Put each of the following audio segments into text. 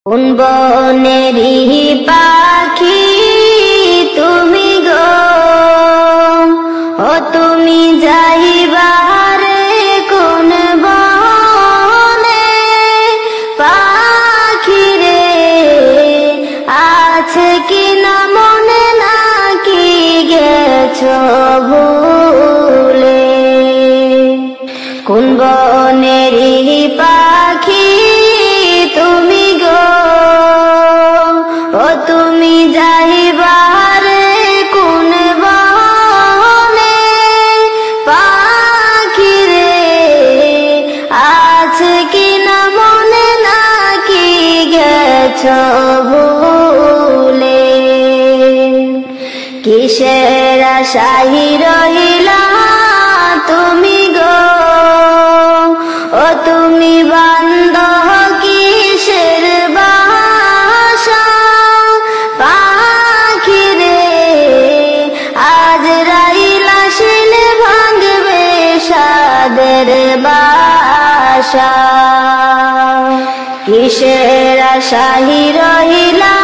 কোন বনেরই পাখি তুমি গো, ও তুমি যাইবারে কোন বনে পাখি রে, আছে কি না মনে নাকি গেছো ভুলে। কোন বনেরই পাখি তুমি গো, ও তুমি যাইবারে কোন বনে পাখি রে, আছে কি না মনে নাকি গেছো ভুলে। কিসের আশায় রহিলা তুমি গো, ও তুমি বান্ধ কিসের বাসা পাখি রে, আজ রাইলা শিলে ভাঙবে সাদের বাসা। কিসের আশায় রহিলা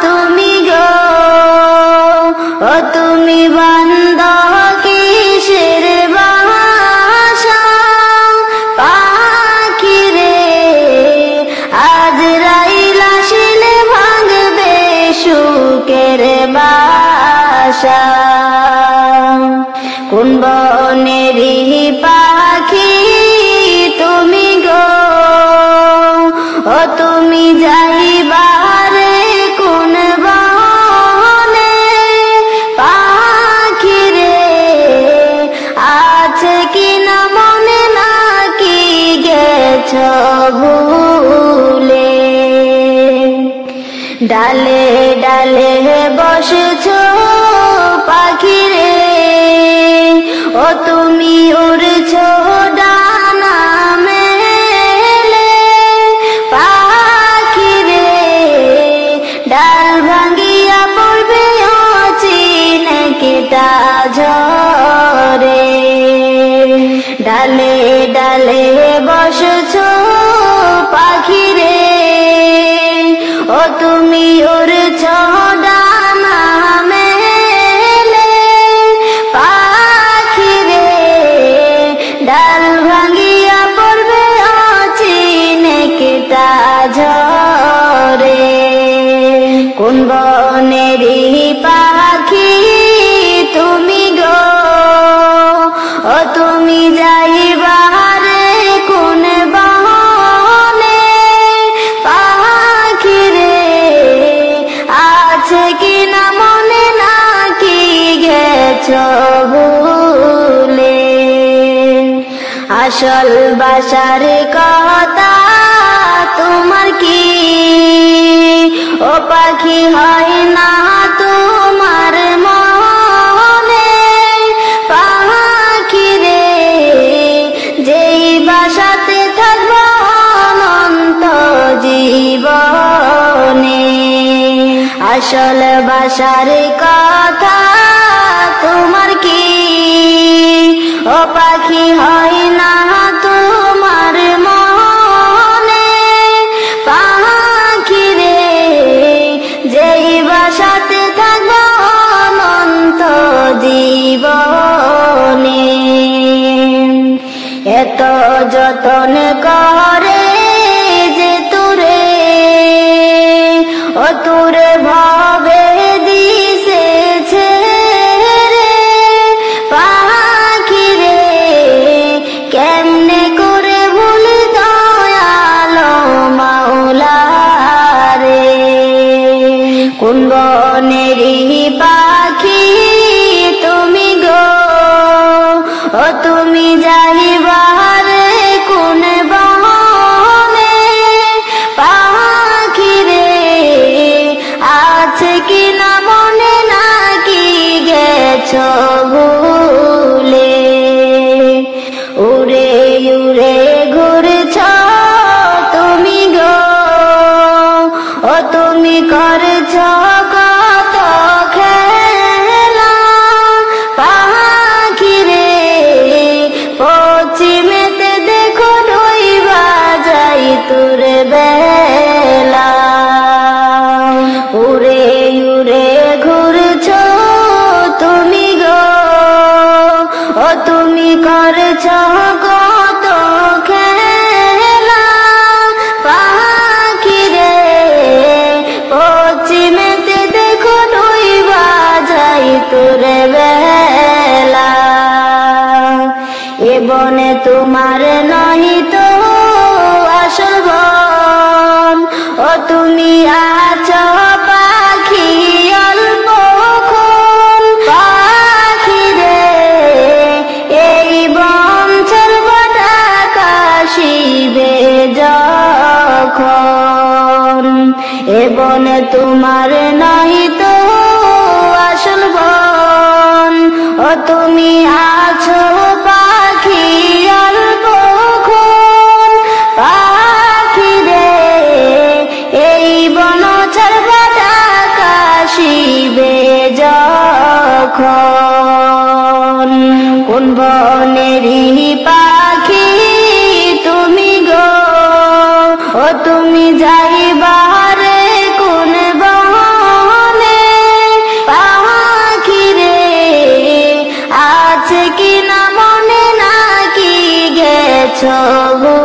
তুমি গো, ও তুমি বান্ধ কিসের বাসা পাখি রে, আজ রাইলা শিলে ভাঙবে সুখের বাসা। কোন বনেরই পাখি তুমি গো, ও তুমি যাইবারে কোন বনে পাখি রে, আছে কি না মনে নাকি গেছো ভুলে। ডালে ডালে বসেছো পাখি রে, ও তুমি উড়ছো ডানা মেলে পাখি রে, ডাল ভাঙ্গিয়া পড়বে অচিনে কেটা ঝরে। ডালে ডালে বসছো পাখি রে, ও তুমি উড়ছো ডানা মেলে পাখি রে, ডাল ভাঙ্গিয়া পড়বে অচিনে কেটা ঝরে। কোন বনেরই পাখি তুমি গো, ও তুমি যাইবারে কোন বনে পাখি রে, আছে কি না মনে নাকি গেছো ভুলে। আসল বাসার কথা তোমার কি, ও পাখি হয় না তোমার মনে পাখি রে, যেই বাসাতে থাকবো অনন্ত জীবনে। আসল বাসার কথা তোমার কি, ও পাখি হয় না তোমার মনে পাখি রে, যেই বাসাতে থাকবো অনন্ত জীবনে। এত যতন করে যে তুরে, ও তুরে ভাবে দিছে ছেড়ে পাখি রে, কেমনে করে ভুল দয়ালো মাওলা রে। কোন বনেরই পাখি তুমি গো, ও তুমি যাইবারে কোন বনে পাখি রে, আছে কি না মনে নাকি গেছো ভুলে। উড়ে উড়ে ঘুরছো তুমি গো, ও তুমি করছো কত খেলা পাখি রে, পশ্চিমেতে দেখো ডুইবা যাই তোর বেলা। রাতুর বেলা এ বনে তোমার নহি তো আসল বন ও তুমি আছো পাখি অল্পক্ষণ পাখি রে এই বন ছাড়ব আকাশিবে যখন এ বনে তোমার নহি তো আসল বন ও তুমি আছো পাখি অল্পক্ষণ পাখি রে এই বন ছাড়ব আকাশিবে যখন কোন বনেরই পাখি তুমি গো ও তুমি যাইবারে কোন বনে পাখি রে আছে কি না মনে নাকি গেছো গো